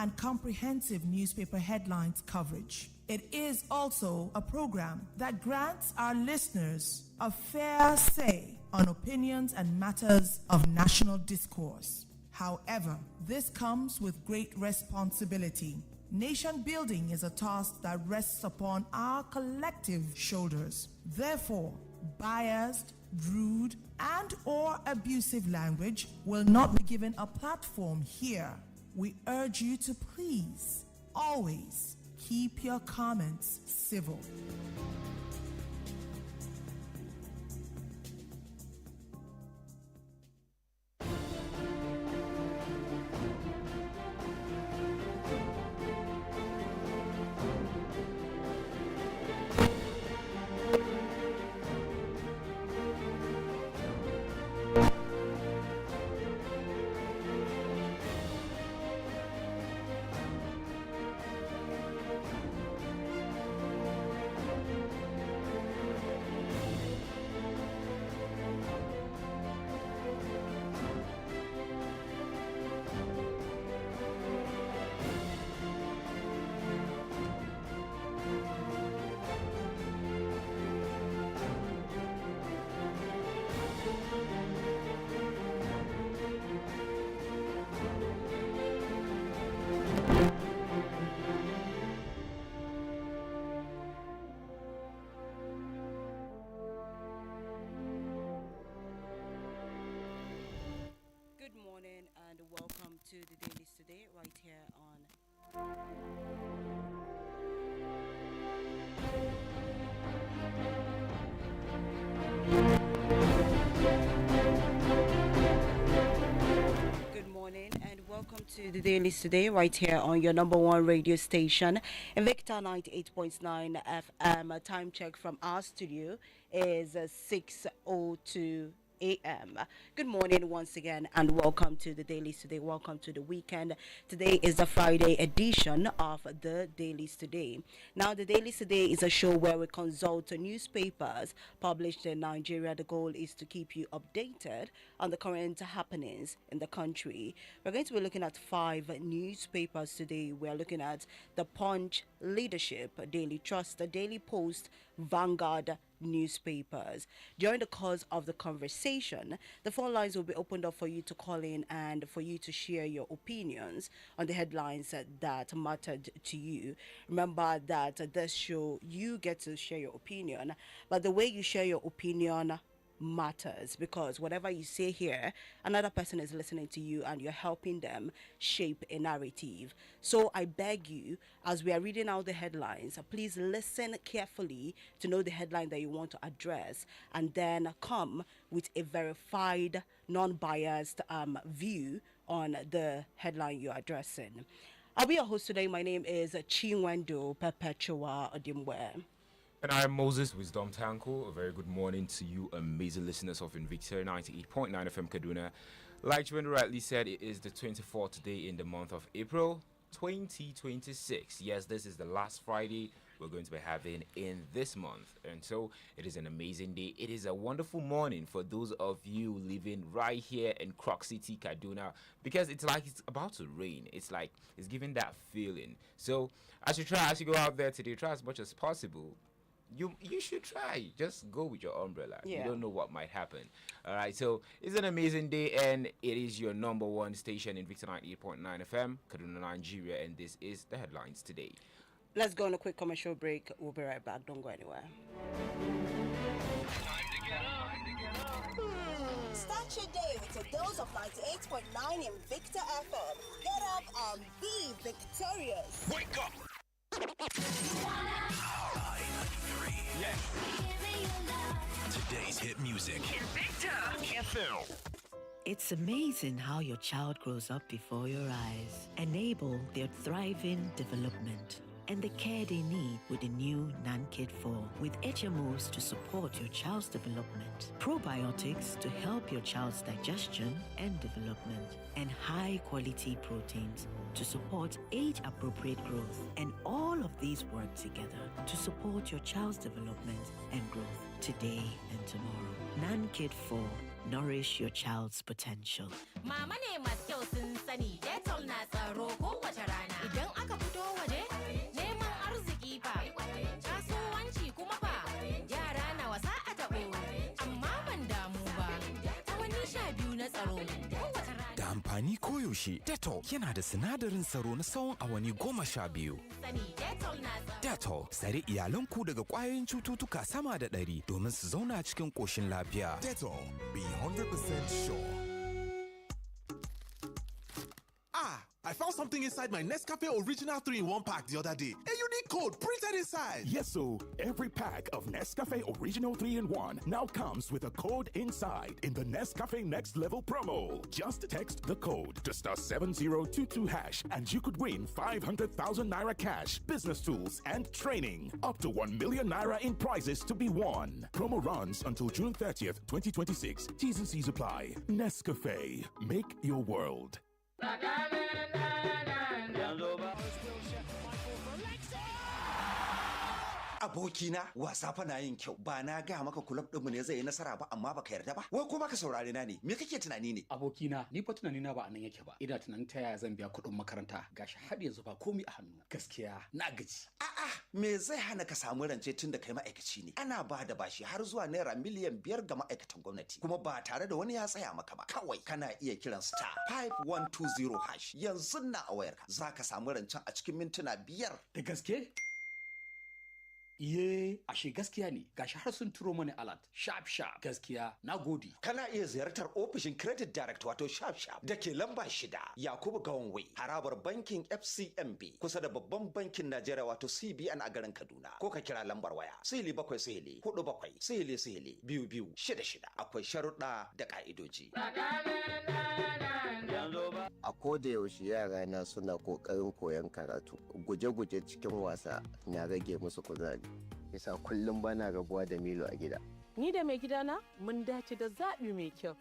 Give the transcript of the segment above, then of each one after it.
and comprehensive newspaper headlines coverage. It is also a program that grants our listeners a fair say on opinions and matters of national discourse. However, this comes with great responsibility. Nation building is a task that rests upon our collective shoulders. Therefore, biased, rude, and/or abusive language will not be given a platform here. We urge you to please always keep your comments civil. And welcome to the Dailies today, right here on Good morning and welcome to the Dailies today, right here on your number one radio station, Victor 98.9 FM. Time check from our studio is 6:02 a.m. Good morning once again and welcome to the Dailies today. Welcome to the weekend. Today is the Friday edition of the Dailies today. Now, the Dailies today is a show where we consult newspapers published in Nigeria. The goal is to keep you updated on the current happenings in the country. We're going to be looking at 5 newspapers today. We're looking at the Punch, Leadership, Daily Trust, the Daily Post, Vanguard newspapers. During the course of the conversation, the phone lines will be opened up for you to call in and for you to share your opinions on the headlines that mattered to you. Remember that this show, you get to share your opinion, but the way you share your opinion matters, because whatever you say here, another person is listening to you and you're helping them shape a narrative. So I beg you, as we are reading out the headlines, please listen carefully to know the headline that you want to address, and then come with a verified, non-biased view on the headline you're addressing. I'll be your host today. My name is Chinwendu Odimgbe. And I'm Moses Wisdom Tanko. A very good morning to you, amazing listeners of Invicta 98.9 FM Kaduna. Like Chinwendu rightly said, it is the 24th day in the month of April 2026. Yes, this is the last Friday we're going to be having in this month. And so it is an amazing day. It is a wonderful morning for those of you living right here in Croc City, Kaduna, because it's like it's about to rain. It's like it's giving that feeling. So as you go out there today, try as much as possible. You should try. Just go with your umbrella. Yeah. You don't know what might happen. All right. So it's an amazing day, and it is your number one station in Victor 98.9 FM, Kaduna, Nigeria, and this is the headlines today. Let's go on a quick commercial break. We'll be right back. Don't go anywhere. Time to get up. Start your day with a dose of 98.9 in Victor FM. Get up and be victorious. Wake up. Yeah. Today's hit music. Victor FM. It's amazing how your child grows up before your eyes. Enable their thriving development and the care they need with the new NanKid 4 with HMOs to support your child's development, probiotics to help your child's digestion and development, and high-quality proteins to support age-appropriate growth. And all of these work together to support your child's development and growth today and tomorrow. NanKid 4. Nourish your child's potential. Mama ne masu kyau sun sani, Dettol na tsaro kowace rana. amfani koyaushe. Dettol yana da sinadarin tsaro na tsawon awanni 12. Dettol, tsare iyalanku daga ƙwayoyin cututtuka sama da 100 domin su zauna cikin ƙoshin lafiya. Dettol, be 100% sure. I found something inside my Nescafe Original 3-in-1 pack the other day. A unique code printed inside. Yes, so every pack of Nescafe Original 3-in-1 now comes with a code inside in the Nescafe Next Level promo. Just text the code to *7022# and you could win 500,000 naira cash, business tools, and training. Up to 1 million naira in prizes to be won. Promo runs until June 30th, 2026. T's and C's apply. Nescafe. Make your world. Abokina wasa fa na yin kyau ba na ga maka kulab ɗinmu ne zai yi nasara ba amma baka yarda ba wai ko baka saurare na ne me kake tunani ne abokina ni fa tunani na ba anan yake ba ina tunanin ta yaya zan biya kuɗin makaranta gashi har yanzu ba komai a hannu gaskiya na gaji a'a me zai hana ka samu rance tun da kai ma'aikaci ne ana ba da bashi har zuwa naira miliyan 5 ga ma'aikatan gwamnati kuma ba tare da wani ya tsaya maka ba kawai kana iya kiran *5120# yanzu na a wayarka zaka samu rancen a cikin mintuna 5 da gaske Iye, ashe gaskiya ne, gashi har sun turo mani alert, sharp gaskiya, na gode. Kana iya ziyartar ofishin Credit Direct wato sharp da ke lamba 6, Yakubu Gawanway, harabar bankin FCMB, kusa da babban bankin Najeriya wato CBN a garin Kaduna. Ko ka kira lambar waya, 747-47-2266. Akwai sharuɗa da ƙa'idoji. A koda yaushe yara na suna kokarin koyon karatu. Guje-guje cikin wasa na rage musu kuzari. Yasa kullum bana rabuwa da Milo a gida. Ni da mai gidana mun dace da zaɓi mai kyau.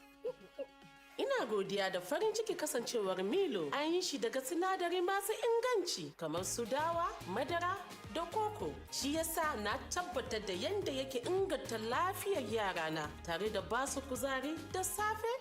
Ina godiya da farin ciki kasancewar Milo an yi shi daga sinadari masu inganci kamar su dawa, madara da koko. Shi yasa na tabbatar da yadda yake inganta lafiyar yarana tare da basu kuzari da safe.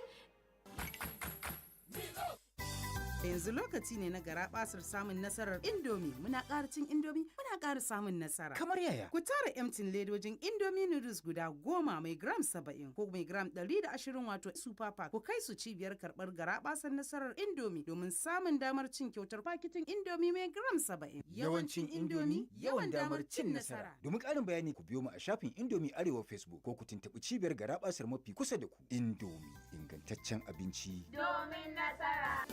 Yanzu lokaci ne na garabasar samun nasarar Indomie. Muna ƙara cin Indomie, muna ƙara samun nasara. Kamar yaya? Ku tara emptin ledojin Indomie noodles guda 10 mai gram 70 ko mai gram 120 wato super pack. Ku kai su cibiyar karɓar garabasar nasarar Indomie domin samun damar cin kyautar paketin Indomie mai gram 70. Yawancin Indomie, yawan damar cin nasara. Domin ƙarin bayani ku biyo mu a shafin Indomie Arewa Facebook ko ku tuntuɓi cibiyar garabasar mafi kusa da ku. Indomie, ingantaccen abinci. Domin nasara.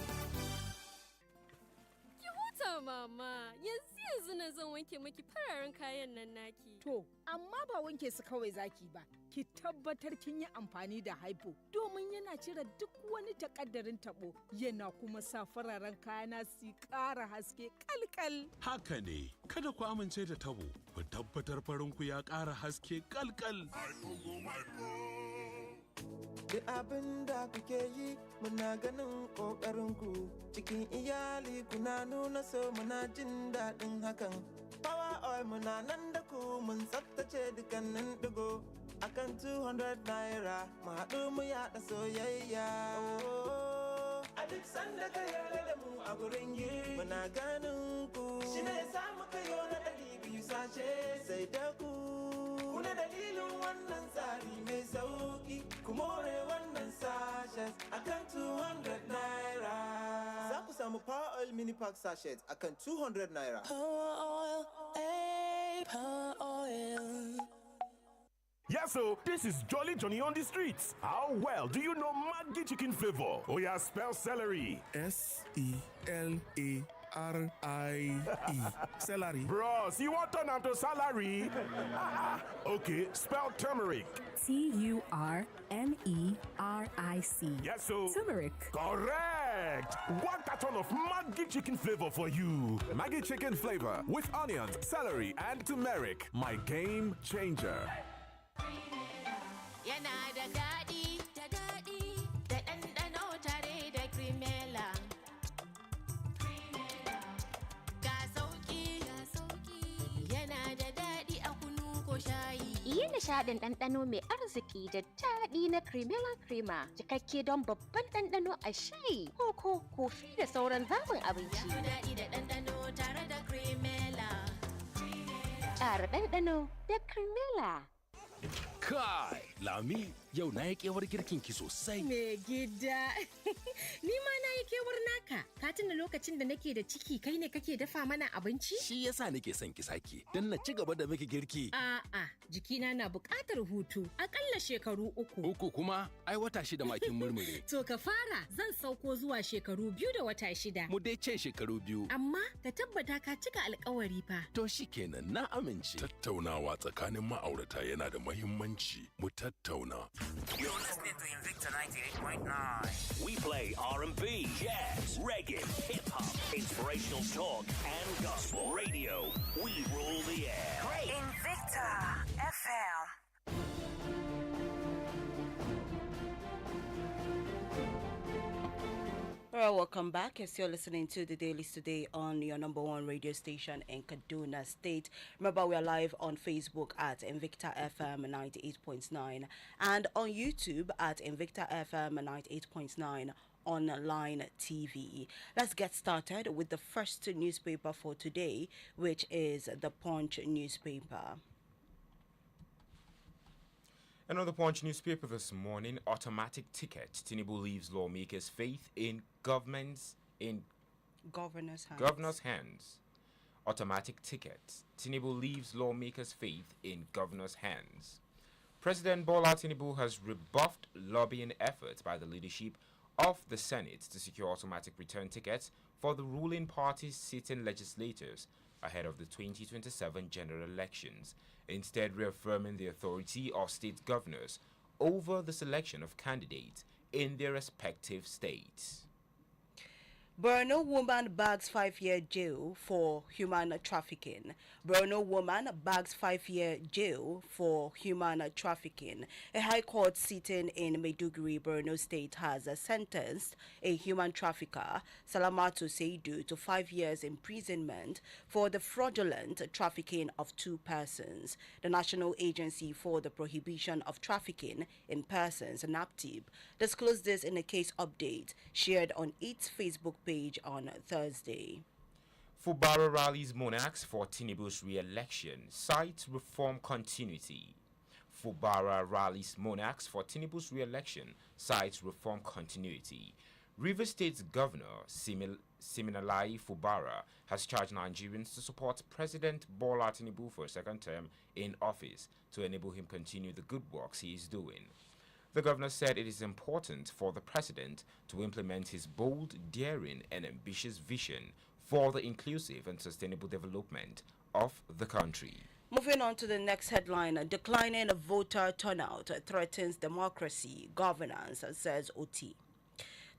Mama, yanzu na zan wanke maki fararen kayan nan naki. To, amma ba wanke su kawai zaki ba. Ki tabbatar kin yi amfani da hypo domin yana cire duk wani takaddarin tabo yana kuma sa fararen kayana su ƙara haske kalkal. Haka ne, kada ku amince da tabo, ku tabbatar farinku ya ƙara haske kalkal. Duk abin da kuke yi muna ganin ƙoƙarinku cikin iyali kuna nuna so muna jin daɗin hakan. Power oil muna nan da ku mun tsaftace dukkanin digo akan 200 naira mu haɗu mu yaɗa soyayya. A duk sanda ka yarda da mu a gurin yi muna ganin ku shi ne samu kayo na 200 sace sai da ku. Kuna dalilin wannan tsari mai sauki ku more wannan sachet akan 200 naira. Za ku samu Power Oil Mini Pack sachet akan 200 naira. Power Oil, Power Oil. Yes, so this is Jolly Johnny on the streets. How well do you know Maggi chicken flavor? Oh yeah, spell celery. SELARIE. Celery. Bros, you want turn to salary? Okay, spell turmeric. TURMERIC. Yes, so turmeric. Correct. One carton of Maggi chicken flavor for you. Maggi chicken flavor with onions, celery, and turmeric. My game changer. Yana da daɗi, da ɗanɗano tare da Cremella. Ga sauƙi, yana da daɗi a kunu ko shayi. Yi nishaɗin ɗanɗano mai arziki da daɗi na Cremella Crema, cikakke don babban ɗanɗano a shayi, koko, kofi da sauran zaɓin abinci. Ya daɗi da ɗanɗano tare da Cremella. Ƙara ɗanɗano da Cremella. Kai, Lami, yau na yi kewar girkin ki sosai. Me gida, Ni ma na yi kewar naka. Ka tuna lokacin da nake da ciki kai ne kake dafa mana abinci? Shi yasa nake son ki sake, don na ci gaba da miki girki. A'a, jikina na buƙatar hutu. Akalla shekaru 3. Uku kuma, ai wata 6 makin murmure. To ka fara, zan sauko zuwa shekaru 2 da wata 6. Mu dai ce shekaru 2. Amma ka tabbata ka cika alƙawari fa. To shikenan na amince. Tattaunawa tsakanin ma'aurata yana da muhimmanci. Mu tattauna. You're listening to Invicta 98.9. We play R&B, jazz, reggae, hip-hop, inspirational talk, and gospel radio. We rule the air. Great. Invicta FM. All right, welcome back. You're still listening to the Dailies today on your number one radio station in Kaduna State. Remember, we are live on Facebook at Invicta FM 98.9 and on YouTube at Invicta FM 98.9 online TV. Let's get started with the first newspaper for today, which is the Punch newspaper. Another Punch newspaper this morning, automatic ticket. Tinubu leaves lawmakers' faith in governors' hands. Automatic ticket. Tinubu leaves lawmakers' faith in governors' hands. President Bola Tinubu has rebuffed lobbying efforts by the leadership of the Senate to secure automatic return tickets for the ruling party's sitting legislators ahead of the 2027 general elections, instead reaffirming the authority of state governors over the selection of candidates in their respective states. Borno woman bags 5-year jail for human trafficking. Borno woman bags 5-year jail for human trafficking. A high court sitting in Maiduguri, Borno State, has sentenced a human trafficker, Salamatu Seidu, to 5 years imprisonment for the fraudulent trafficking of 2 persons. The National Agency for the Prohibition of Trafficking in Persons, NAPTIP, disclosed this in a case update shared on its Facebook page on Thursday. Fubara rallies monarchs for Tinubu's re-election, cites reform continuity. Fubara rallies monarchs for Tinubu's re-election, cites reform continuity. Rivers State's Governor Siminalayi Fubara has charged Nigerians to support President Bola Tinubu for a second term in office to enable him continue the good works he is doing. The governor said it is important for the president to implement his bold, daring, and ambitious vision for the inclusive and sustainable development of the country. Moving on to the next headline, declining voter turnout threatens democracy, governance, says OT.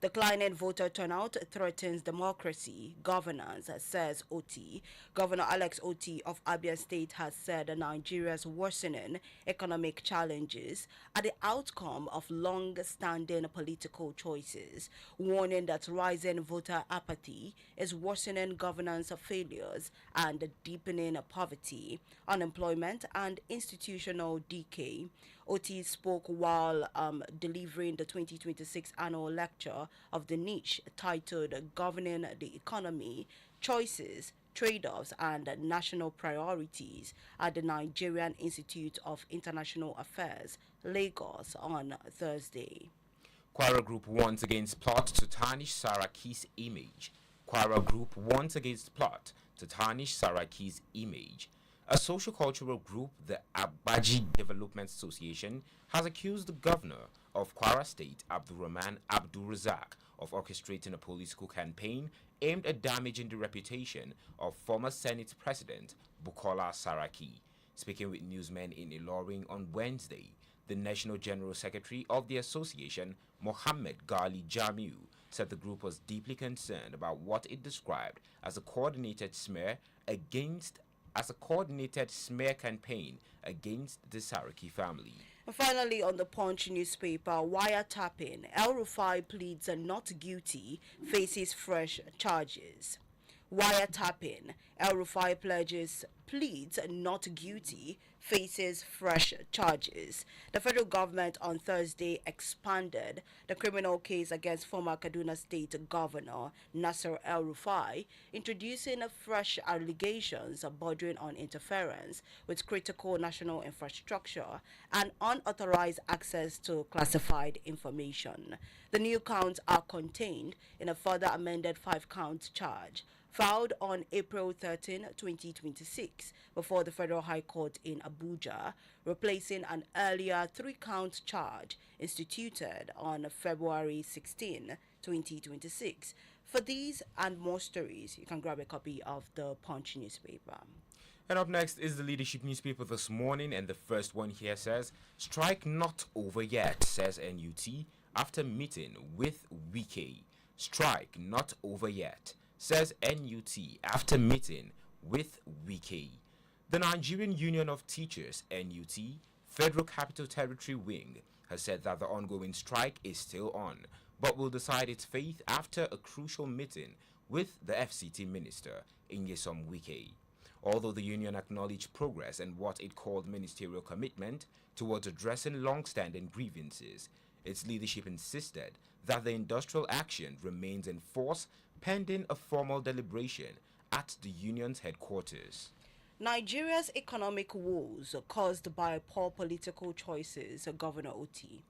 Declining voter turnout threatens democracy, governance, says OT. Governor Alex Oti of Abia State has said Nigeria's worsening economic challenges are the outcome of long-standing political choices, warning that rising voter apathy is worsening governance failures and deepening poverty, unemployment, and institutional decay. Oti spoke while delivering the 2026 annual lecture of the niche titled Governing the Economy, Choices, Trade-offs, and National Priorities at the Nigerian Institute of International Affairs, Lagos, on Thursday. Kwara Group warns against plot to tarnish Saraki's image. Kwara Group warns against plot to tarnish Saraki's image. A social-cultural group, the Abaji Development Association, has accused the governor of Kwara State, Abdurrahman Abdul Razak, of orchestrating a political campaign aimed at damaging the reputation of former Senate President Bukola Saraki. Speaking with newsmen in Ilorin on Wednesday, the National General Secretary of the association, Mohammed Gali Jamiu, said the group was deeply concerned about what it described as a coordinated smear campaign against the Saraki family. Finally, on the Punch newspaper, wiretapping, El Rufai pleads not guilty, faces fresh charges. Wiretapping, El Rufai pleads not guilty, faces fresh charges. The federal government on Thursday expanded the criminal case against former Kaduna State Governor Nasser El-Rufai, introducing fresh allegations bordering on interference with critical national infrastructure and unauthorized access to classified information. The new counts are contained in a further amended 5-count charge filed on April 13, 2026, before the Federal High Court in Abuja, replacing an earlier 3-count charge instituted on February 16, 2026. For these and more stories, you can grab a copy of the Punch newspaper. And up next is the leadership newspaper this morning, and the first one here says, "Strike not over yet," says NUT after meeting with Wike. Strike not over yet, says NUT after meeting with Wike. The Nigerian Union of Teachers, NUT, Federal Capital Territory Wing, has said that the ongoing strike is still on, but will decide its fate after a crucial meeting with the FCT Minister, Nyesom Wike. Although the union acknowledged progress and what it called ministerial commitment towards addressing long-standing grievances, its leadership insisted that the industrial action remains in force pending a formal deliberation at the union's headquarters. Nigeria's economic woes caused by poor political choices, Governor Oti.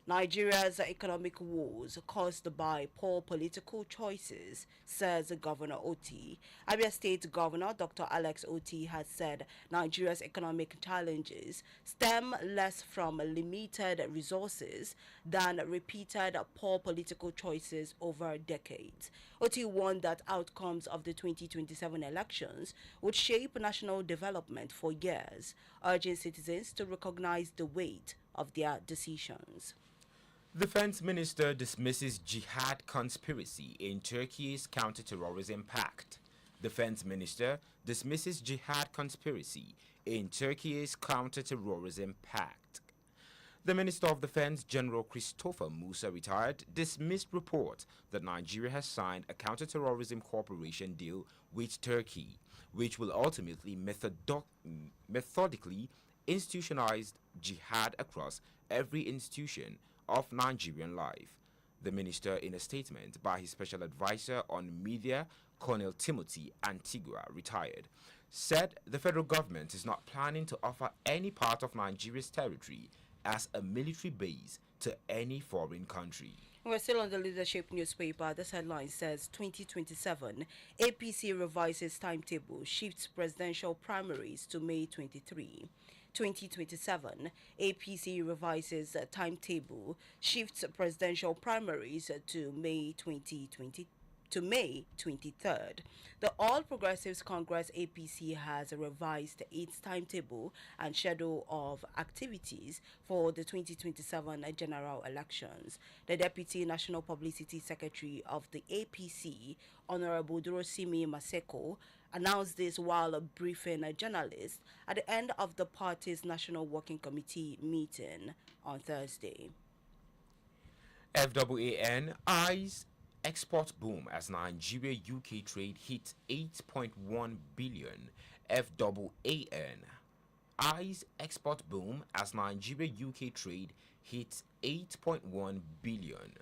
Nigeria's economic woes caused by poor political choices, says Governor Oti. Abia State Governor Dr. Alex Oti has said Nigeria's economic challenges stem less from limited resources than repeated poor political choices over decades. Oti warned that outcomes of the 2027 elections would shape national development for years, urging citizens to recognize the weight of their decisions. Defense Minister dismisses jihad conspiracy in Turkey's counter-terrorism pact. Defense Minister dismisses jihad conspiracy in Turkey's counter-terrorism pact. The Minister of Defense, General Christopher Musa, retired, dismissed reports that Nigeria has signed a counter-terrorism cooperation deal with Turkey, which will ultimately methodically institutionalize jihad across every institution of Nigerian life. The minister, in a statement by his special advisor on media, Colonel Timothy Antigua, retired, said the federal government is not planning to offer any part of Nigeria's territory as a military base to any foreign country. We're still on the leadership newspaper. This headline says 2027 APC revises timetable, shifts presidential primaries to May 23. 2027 APC revises timetable, shifts presidential primaries to May 23rd. The All Progressives Congress APC has revised its timetable and schedule of activities for the 2027 general elections. The Deputy National Publicity Secretary of the APC, Honorable Durosimi Maseko, announced this while briefing journalists at the end of the party's National Working Committee meeting on Thursday. FAAN eyes export boom as Nigeria-UK trade hits 8.1 billion. FAAN eyes export boom as Nigeria-UK trade hits 8.1 billion.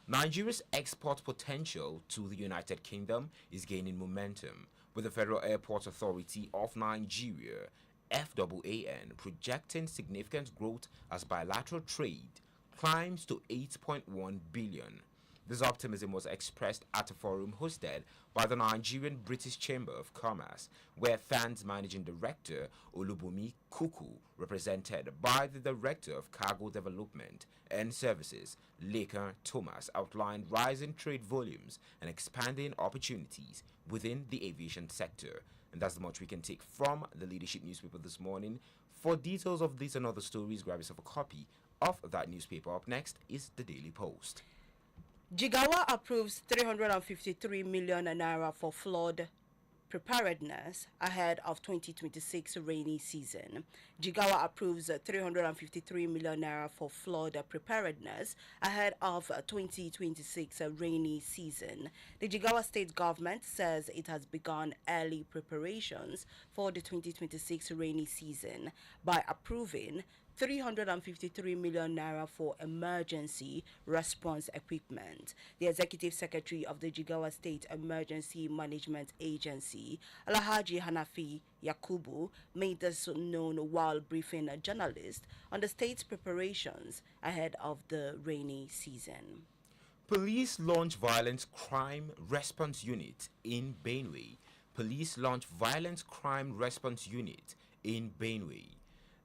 Nigeria's export potential to the United Kingdom is gaining momentum, with the Federal Airport Authority of Nigeria, FAAN, projecting significant growth as bilateral trade climbs to 8.1 billion. This optimism was expressed at a forum hosted by the Nigerian British Chamber of Commerce, where FAAN's Managing Director Olubunmi Kuku, represented by the Director of Cargo Development and Services, Lekan Thomas, outlined rising trade volumes and expanding opportunities within the aviation sector. And that's the much we can take from the leadership newspaper this morning. For details of these and other stories, grab yourself a copy of that newspaper. Up next is the Daily Post. Jigawa approves 353 million naira for flood preparedness ahead of 2026 rainy season. Jigawa approves 353 million naira for flood preparedness ahead of 2026 rainy season. The Jigawa state government says it has begun early preparations for the 2026 rainy season by approving 353 million naira for emergency response equipment. The executive secretary of the Jigawa State Emergency Management Agency, Alhaji Hanafi Yakubu, made this known while briefing a journalist on the state's preparations ahead of the rainy season. Police launch violent crime response unit in Benue. Police launch violent crime response unit in Benue.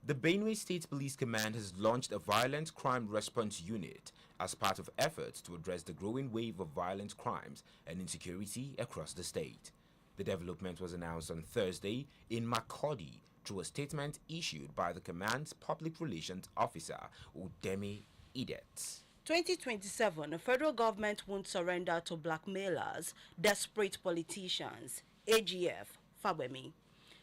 The Benue State Police Command has launched a violent crime response unit as part of efforts to address the growing wave of violent crimes and insecurity across the state. The development was announced on Thursday in Makurdi through a statement issued by the command's public relations officer, Udemi Idet. 2027, the federal government won't surrender to blackmailers, desperate politicians, AGF, Fabemi.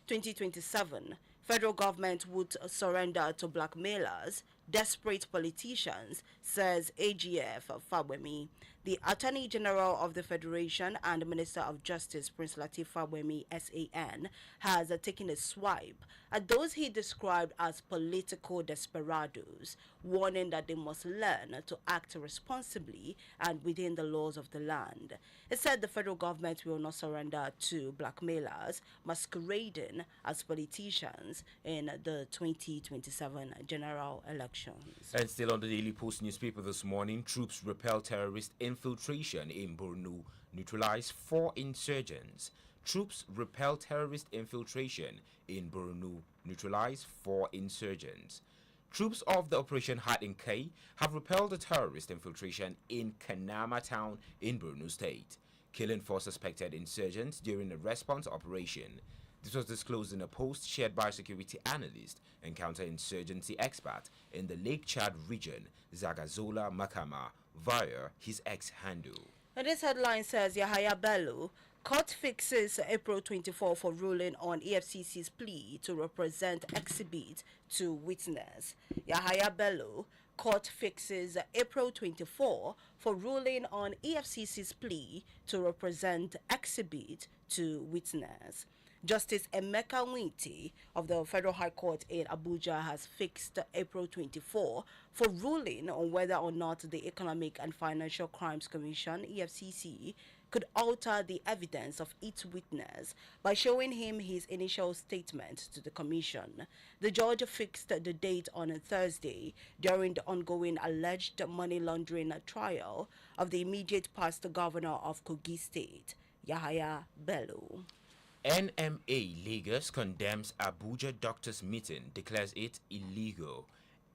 2027, federal government would surrender to blackmailers, desperate politicians, says AGF Fabemi. The Attorney General of the Federation and Minister of Justice, Prince Lateef Fabemi, SAN, has taken a swipe at those he described as political desperados, warning that they must learn to act responsibly and within the laws of the land. It said the federal government will not surrender to blackmailers masquerading as politicians in the 2027 general elections. And still on the Daily Post newspaper this morning, troops repel terrorist infiltration in Borno, neutralize 4 insurgents. Troops repel terrorist infiltration in Borno, neutralize 4 insurgents. Troops of the Operation Hiding K have repelled a terrorist infiltration in Kanama town in Borno State, killing 4 suspected insurgents during a response operation. This was disclosed in a post shared by security analyst and counterinsurgency expert in the Lake Chad region, Zagazola Makama, via his ex-handle. And this headline says Yahaya Bello, court fixes April 24 for ruling on EFCC's plea to represent exhibit to witness. Yahaya Bello, court fixes April 24 for ruling on EFCC's plea to represent exhibit to witness. Justice Emeka Nwite of the Federal High Court in Abuja has fixed April 24 for ruling on whether or not the Economic and Financial Crimes Commission, EFCC, could alter the evidence of each witness by showing him his initial statement to the commission. The judge fixed the date on a Thursday during the ongoing alleged money laundering trial of the immediate past governor of Kogi State, Yahaya Bello. NMA Lagos condemns Abuja doctors' meeting, declares it illegal.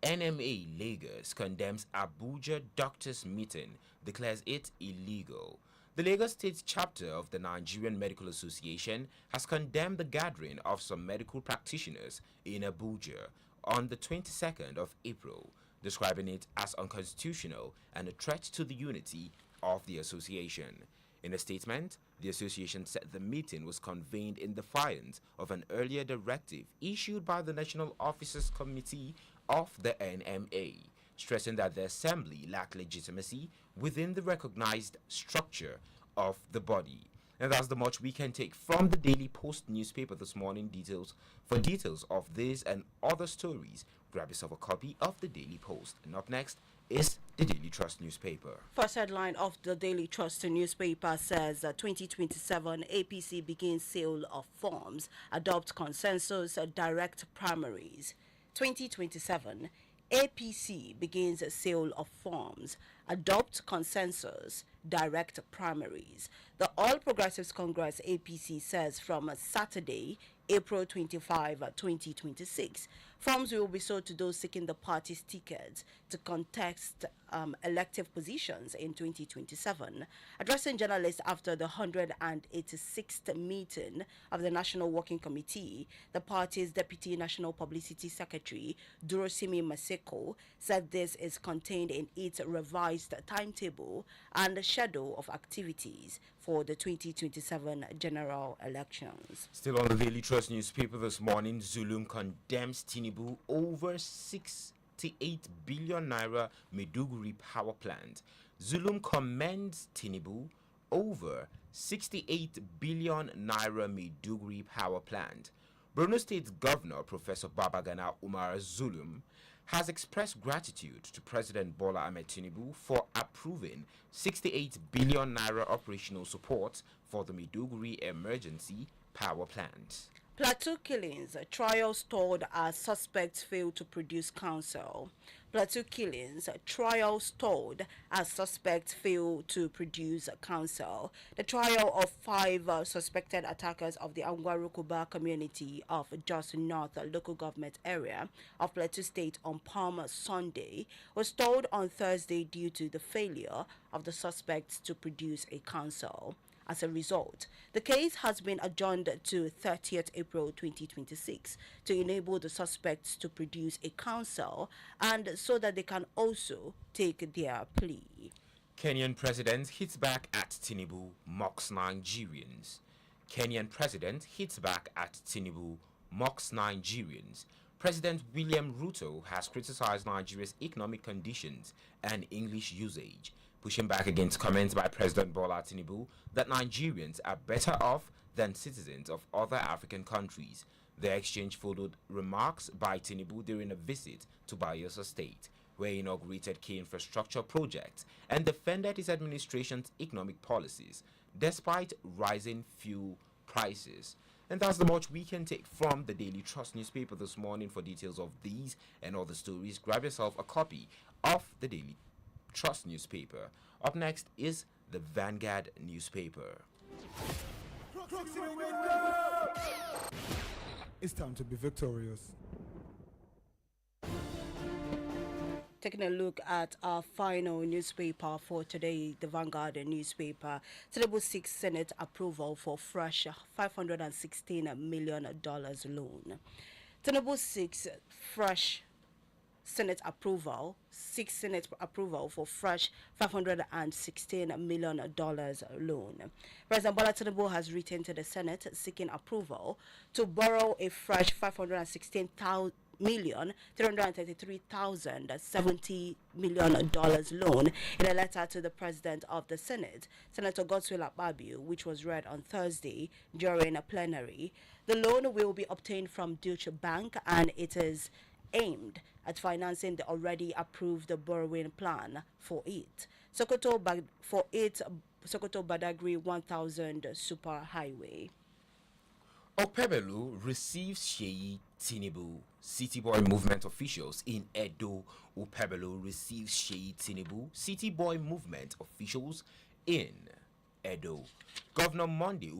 NMA Lagos condemns Abuja doctors' meeting, declares it illegal. The Lagos State chapter of the Nigerian Medical Association has condemned the gathering of some medical practitioners in Abuja on the 22nd of April, describing it as unconstitutional and a threat to the unity of the association. In a statement, the association said the meeting was convened in defiance of an earlier directive issued by the National Officers Committee of the NMA, stressing that the assembly lacked legitimacy within the recognized structure of the body. And that's the much we can take from the Daily Post newspaper this morning. For details of this and other stories, grab yourself a copy of the Daily Post. And up next is the Daily Trust newspaper. First headline of the Daily Trust newspaper says 2027 APC begins sale of forms, adopt consensus, direct primaries. 2027 APC begins sale of forms, adopt consensus, direct primaries. The All Progressives Congress APC says from Saturday, April 25, 2026, forms will be sold to those seeking the party's tickets to contest elective positions in 2027. Addressing journalists after the 186th meeting of the National Working Committee, the party's Deputy National Publicity Secretary, Durosimi Maseko, said this is contained in its revised timetable and schedule of activities for the 2027 general elections. Still on the Daily Trust newspaper this morning, Zulum condemns Tinubu over 68 billion naira Maiduguri power plant. Zulum commends Tinubu over 68 billion naira Maiduguri power plant. Borno State Governor Professor Babagana Umar Zulum has expressed gratitude to President Bola Ahmed Tinubu for approving 68 billion naira operational support for the Maiduguri emergency power plant. Plateau killings, trial stalled as suspects fail to produce counsel. Plateau killings, trial stalled as suspects fail to produce counsel. The trial of 5 suspected attackers of the Angwarukuba community of Jos North local government area of Plateau State on Palm Sunday was stalled on Thursday due to the failure of the suspects to produce a counsel. As a result, the case has been adjourned to 30th April 2026 to enable the suspects to produce a counsel and so that they can also take their plea. Kenyan president hits back at Tinubu, mocks Nigerians. Kenyan president hits back at Tinubu, mocks Nigerians. President William Ruto has criticized Nigeria's economic conditions and English usage, pushing back against comments by President Bola Tinubu that Nigerians are better off than citizens of other African countries. The exchange followed remarks by Tinubu during a visit to Bayelsa State, where he inaugurated key infrastructure projects and defended his administration's economic policies despite rising fuel prices. And that's the much we can take from the Daily Trust newspaper this morning. For details of these and other stories, grab yourself a copy of the Daily Trust newspaper. Up next is the Vanguard newspaper. It's time to be victorious. Taking a look at our final newspaper for today, the Vanguard newspaper. Tinubu seeks Senate approval for fresh $516 million loan. Tinubu seeks Senate approval for fresh $516 million loan. President Bola Tinubu has written to the Senate seeking approval to borrow a fresh $516,333,070 million loan in a letter to the President of the Senate, Senator Godswill Akpabio, which was read on Thursday during a plenary. The loan will be obtained from Deutsche Bank and it is aimed at financing the already approved borrowing plan for it. Sokoto Badagry 1000 super highway. Okpebholo receives Sheyi Tinubu. City Boy Movement officials in Edo. Okpebholo receives Sheyi Tinubu. City Boy Movement officials in Edo. Governor Monday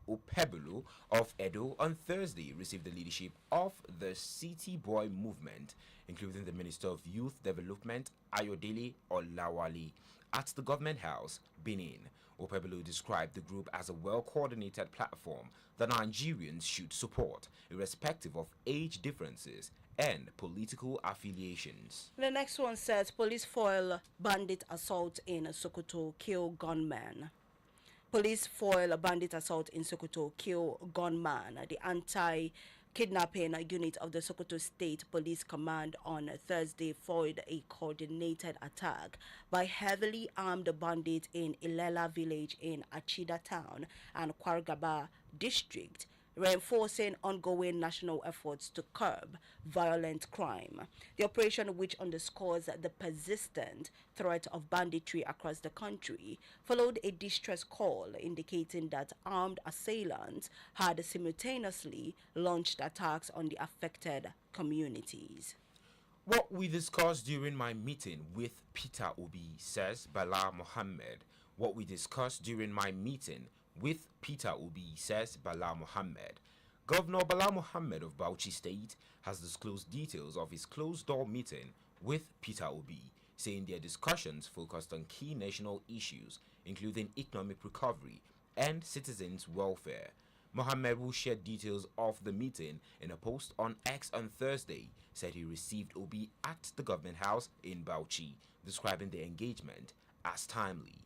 Okpebholo of Edo on Thursday received the leadership of the City Boy Movement, including the Minister of Youth Development Ayodele Olawale, at the Government House, Benin. Okpebholo described the group as a well-coordinated platform that Nigerians should support, irrespective of age differences and political affiliations. The next one says police foil bandit assault in Sokoto, kill gunman. Police foil bandit assault in Sokoto, kill gunman. The anti-kidnapping unit of the Sokoto State Police Command on Thursday foiled a coordinated attack by heavily armed bandits in Ilela village in Achida town and Kwargaba district, reinforcing ongoing national efforts to curb violent crime. The operation, which underscores the persistent threat of banditry across the country, followed a distress call indicating that armed assailants had simultaneously launched attacks on the affected communities. What we discussed during my meeting with Peter Obi, says Bala Mohammed. What we discussed during my meeting with Peter Obi, says Bala Mohammed. Governor Bala Mohammed of Bauchi State has disclosed details of his closed-door meeting with Peter Obi, saying their discussions focused on key national issues, including economic recovery and citizens' welfare. Mohammed, who shared details of the meeting in a post on X on Thursday, said he received Obi at the Government House in Bauchi, describing the engagement as timely.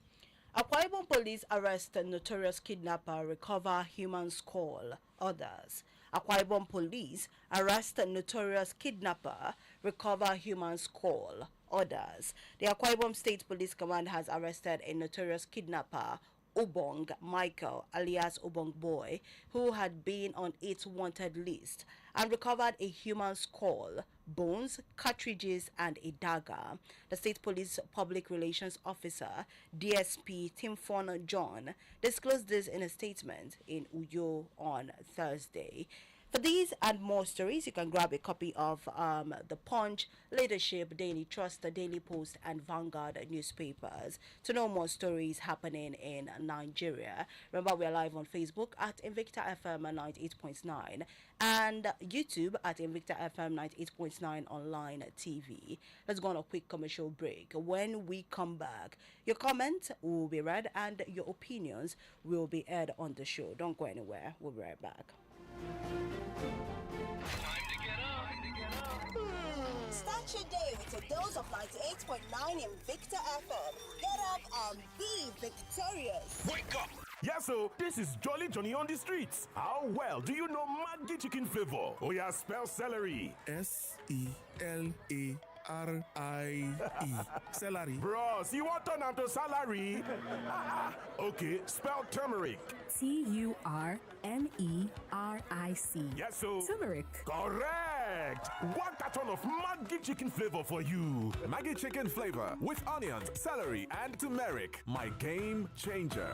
Akwa Ibom police arrest a notorious kidnapper, recover human skull. Others. Akwa Ibom police arrest a notorious kidnapper, recover human skull. Others. The Akwa Ibom State Police Command has arrested a notorious kidnapper, Obong Michael, alias Obong Boy, who had been on its wanted list, and recovered a human skull, bones, cartridges, and a dagger. The State Police Public Relations Officer, DSP Timfon John, disclosed this in a statement in Uyo on Thursday. For these and more stories, you can grab a copy of the Punch, Leadership, Daily Trust, the Daily Post, and Vanguard newspapers to know more stories happening in Nigeria. Remember, we are live on Facebook at Invicta FM 98.9 and YouTube at Invicta FM 98.9 online TV. Let's go on a quick commercial break. When we come back, your comments will be read and your opinions will be aired on the show. Don't go anywhere. We'll be right back. Start your day with a dose of 98.9 in Victor FM. Get up and be victorious. Wake up! Yes, so this is Jolly Johnny on the streets. How well do you know Maggi chicken flavor? Oh yeah, spell celery. S-E-L-A. R-I-E. Celery. Bros, you want turn to salary? Okay, spell turmeric. Turmeric. Yes, so. Turmeric. Correct. 1 carton of Maggi chicken flavor for you. Maggi chicken flavor with onions, celery, and turmeric. My game changer.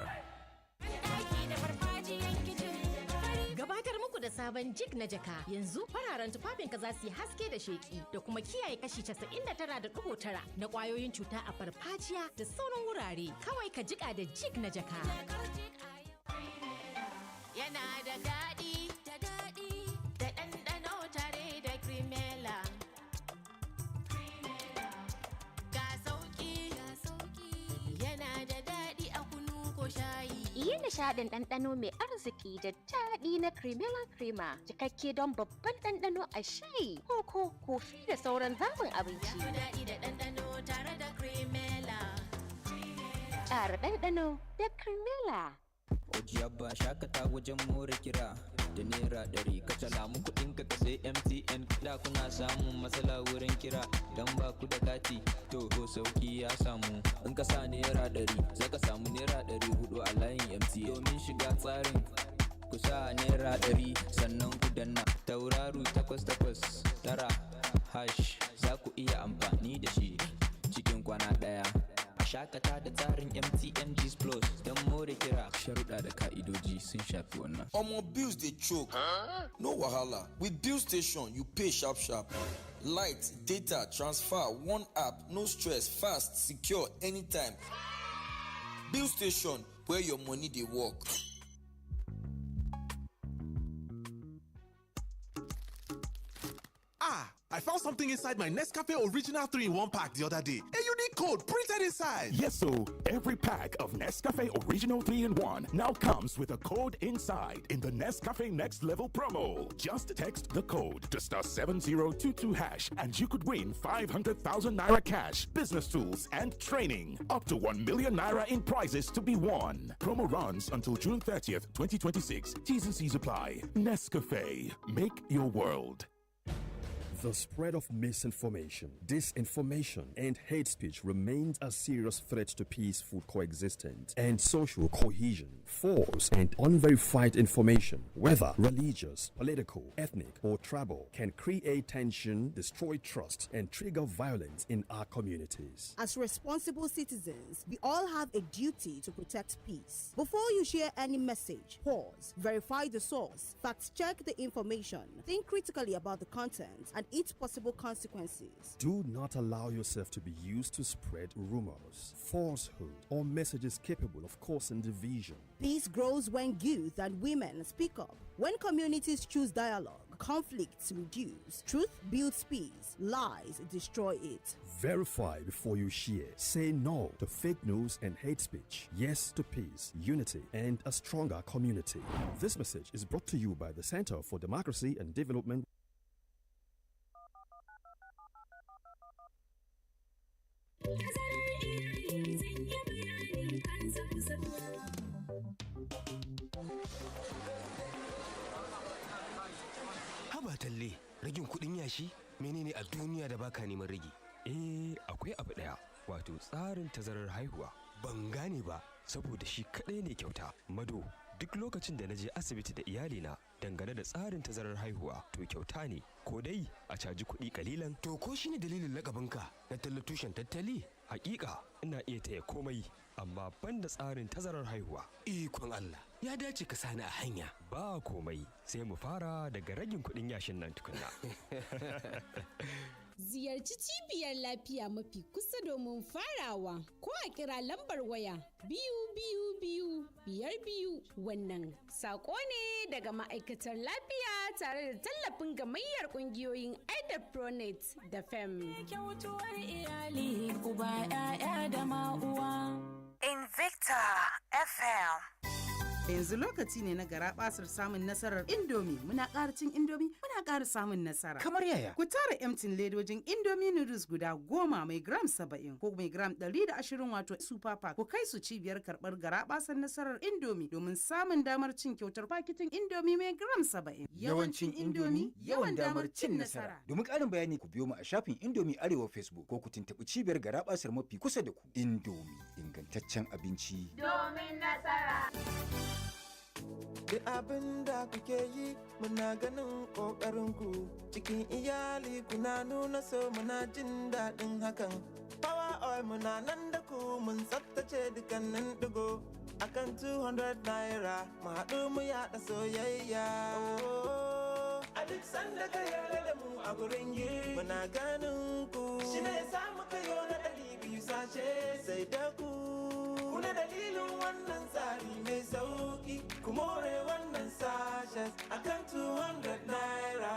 Gabatar muku da sabon jig na jaka yanzu fararen tufafinka za su yi haske da sheki da kuma kiyaye kashi 99.9 na kwayoyin cuta a farfajiya da sauran wurare. Kawai ka jika da jig na jaka. Yana da daɗi, da ɗanɗano tare da Cremella. Ga sauƙi, yana da daɗi a kunu ko shayi. Yi nishaɗin ɗanɗano mai arziki da daɗi na Cremella Crema, cikakke don babban ɗanɗano a shayi, koko, kofi da sauran zaɓin abinci. Ya daɗi da ɗanɗano tare da Cremella. Ƙara ɗanɗano da Cremella. Ojiyabba shakata wajen more kira da naira 100 ka talamu kuɗin ka sai MTN da kuna samun matsala wurin kira dan ba ku da kati to sauki ya samu in ka sa naira 100 zaka samu naira 400 a layin MTN domin shiga tsarin ku sa naira 100 sannan ku danna tauraru 889 hash za ku iya amfani da shi cikin kwana ɗaya. Shakata da tsarin MTN G's Plus don more kira. Sharuɗa da ka'idoji sun shafi wannan. Omo bills dey choke. No wahala. With Bill Station, you pay sharp. Light, data, transfer, one app, no stress, fast, secure, anytime. Bill Station, where your money dey work. I found something inside my Nescafe Original 3-in-1 pack the other day. A unique code printed inside. Yes, so every pack of Nescafe Original 3-in-1 now comes with a code inside in the Nescafe Next Level promo. Just text the code to *7022# and you could win 500,000 naira cash, business tools, and training. Up to 1 million naira in prizes to be won. Promo runs until June 30th, 2026. T's and C's apply. Nescafe. Make your world. The spread of misinformation, disinformation, and hate speech remains a serious threat to peaceful coexistence and social cohesion. False and unverified information, whether religious, political, ethnic, or tribal, can create tension, destroy trust, and trigger violence in our communities. As responsible citizens, we all have a duty to protect peace. Before you share any message, pause, verify the source, fact-check the information, think critically about the content, and its possible consequences. Do not allow yourself to be used to spread rumors, falsehood, or messages capable of causing division. Peace grows when youth and women speak up. When communities choose dialogue, conflicts reduce. Truth builds peace. Lies destroy it. Verify before you share. Say no to fake news and hate speech. Yes to peace, unity, and a stronger community. This message is brought to you by the Center for Democracy and Development. Nasarar iyaye zan yi bayani kan talle, ragin kuɗin yashi? Menene a duniya da baka neman ragi? Akwai abu ɗaya, wato tsarin tazarar haihuwa. Ban gane ba. Saboda shi kaɗai ne kyauta. Mado, duk lokacin da na je asibiti da iyalina dangane da tsarin tazarar haihuwa, to kyauta ne, ko dai a caji kuɗi kalilan. To ko shine dalilin lakabinka na talla tushen tattali? Hakika ina iya taya komai, amma banda tsarin tazarar haihuwa. Ikon Allah, ya dace ka sani a hanya. Ba komai, sai mu fara daga ragin kuɗin yashin nan tukunna. Ziyarci cibiyar lafiya mafi kusa domin farawa, ko a kira lambar waya 222 wannan sako ne daga ma'aikatar lafiya tare da tallafin gamayyar kungiyoyin Pronet da FEM. Kyautuwar iyali uba 'ya'ya da ma'uwa. Invicta FM. Yanzu lokaci ne na garabasar samun nasarar Indomie. Muna ƙara cin Indomie, muna ƙara samun nasara. Kamar yaya? Ku tara emtin ledojin Indomie noodles guda 10 mai gram 70 ko mai gram 120 wato super pack. Ku kai su cibiyar karɓar garabasar nasarar Indomie domin samun damar cin kyautar paketin Indomie mai gram 70. Yawancin Indomie, yawan damar cin nasara. Domin ƙarin bayani ku biyo mu a shafin Indomie Arewa Facebook ko ku tuntuɓi cibiyar garabasar mafi kusa da ku. Indomie, ingantaccen abinci. Domin nasara. Duk abin da kuke yi muna ganin ƙoƙarinku cikin iyali kuna nuna so muna jin daɗin hakan. Power oil muna nan da ku mun tsaftace dukkanin ɗigo akan 200 naira mu haɗu mu yaɗa soyayya. A duk sanda ka yarda da mu a gurin yi muna ganin ku shi ne ya samu kayo na 200 sashe sai da ku. Kuna dalilin wannan tsari mai sauki ku more wannan sashes akan 200 naira.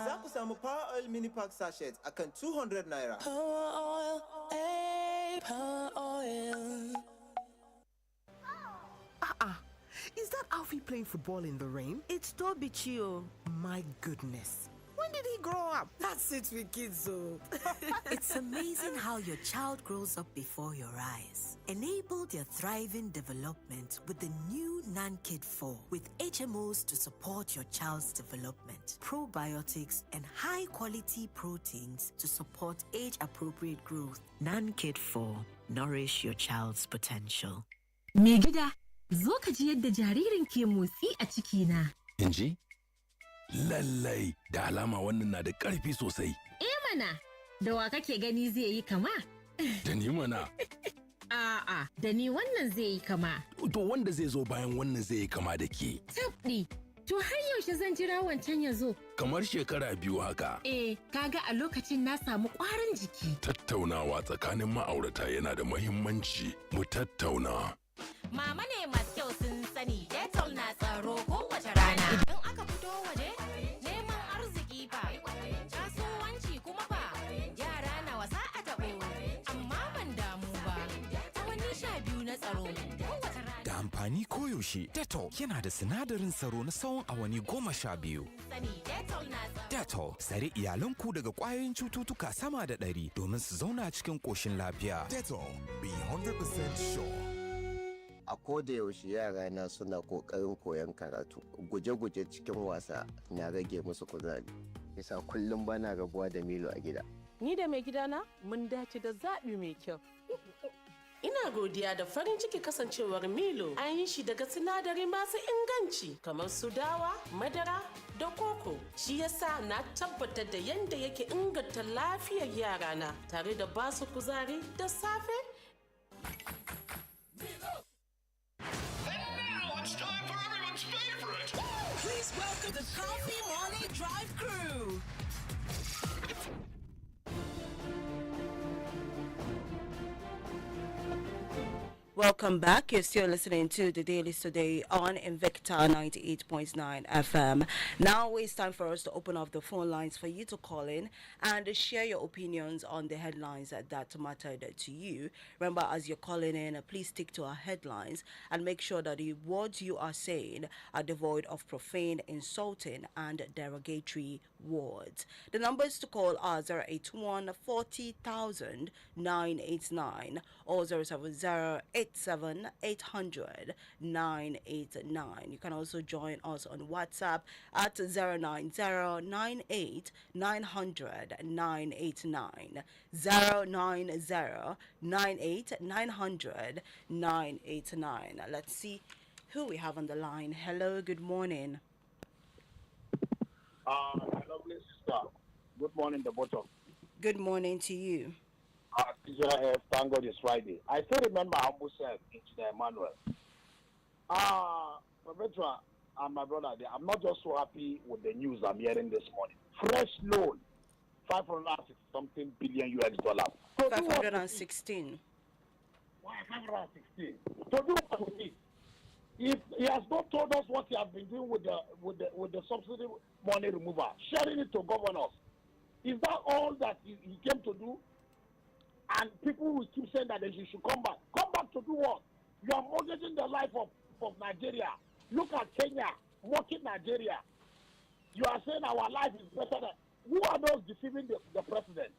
Za ku samu Power Oil Mini Pack sachet akan 200 naira. Power Oil, Power Oil. Is that Alfie playing football in the rain? It's Toby Chio. My goodness. When did he grow up? That's it with kids, though. It's amazing how your child grows up before your eyes. Enable their thriving development with the new NanKid 4 with HMOs to support your child's development, probiotics, and high-quality proteins to support age-appropriate growth. NanKid 4. Nourish your child's potential. Me gida, zo ka ji yadda jaririn ke motsi a cikina. Inji? Lallai, da alama wannan na da ƙarfi sosai. Mana, da wa kake gani zai yi kama? Da ni mana. A'a, da ni wannan zai yi kama. To wanda zai zo bayan wannan zai yi kama da ke. Tabɗi, to har yaushe zan jira wancan ya zo? Kamar shekara 2 haka. Kaga a lokacin na samu ƙwarin jiki. Tattaunawa tsakanin ma'aurata yana da muhimmanci. Mu tattauna. Mama ne masu kyau sun sani, Dettol na tsaro kowace rana. Idan aka fito waje, neman arziki fa, kasuwanci kuma fa, yara na wasa a taɓo, amma ban damu ba. Awanni 12 na tsaro kowace rana. Da amfani koyaushe, Dettol yana da sinadarin tsaro na tsawon awanni 12. Dettol, tsare iyalanku daga ƙwayoyin cututtuka sama da 100 domin su zauna cikin ƙoshin lafiya. Dettol, be 100% sure. A koda yaushe yara na suna kokarin koyon karatu, guje-guje cikin wasa na rage musu kuzari. Yasa kullum bana rabuwa da Milo a gida. Ni da mai gidana mun dace da zaɓi mai kyau. Ina godiya da farin ciki kasancewar Milo an yi shi daga sinadari masu inganci kamar su dawa, madara da koko. Shi yasa na tabbatar da yadda yake inganta lafiyar yarana tare da basu kuzari da safe. Please welcome the Coffee Morning Drive crew. Welcome back. You're still listening to the Dailies today on Invicta 98.9 FM. Now it's time for us to open up the phone lines for you to call in and share your opinions on the headlines that mattered to you. Remember, as you're calling in, please stick to our headlines and make sure that the words you are saying are devoid of profane, insulting, and derogatory words. The numbers to call are 081 40,989 or 070 090-800-989. You can also join us on WhatsApp at 090-98-900-989. 090-98-900-989. Let's see who we have on the line. Hello, good morning. My lovely sister. Good morning, the both of you. Good morning to you. Thank God it's Friday. I still remember how Musa Engineer Emmanuel. Petra and my brother, I'm not just so happy with the news I'm hearing this morning. Fresh loan, 560 something billion US dollars. 516. Why 516? To do what with it? If he has not told us what he has been doing with the subsidy money removal, sharing it to governors, is that all that he came to do? And people will keep saying that they should come back. Come back to do what? You are mortgaging the life of Nigeria. Look at Kenya, mocking Nigeria. You are saying our life is better than... Who are those deceiving the president?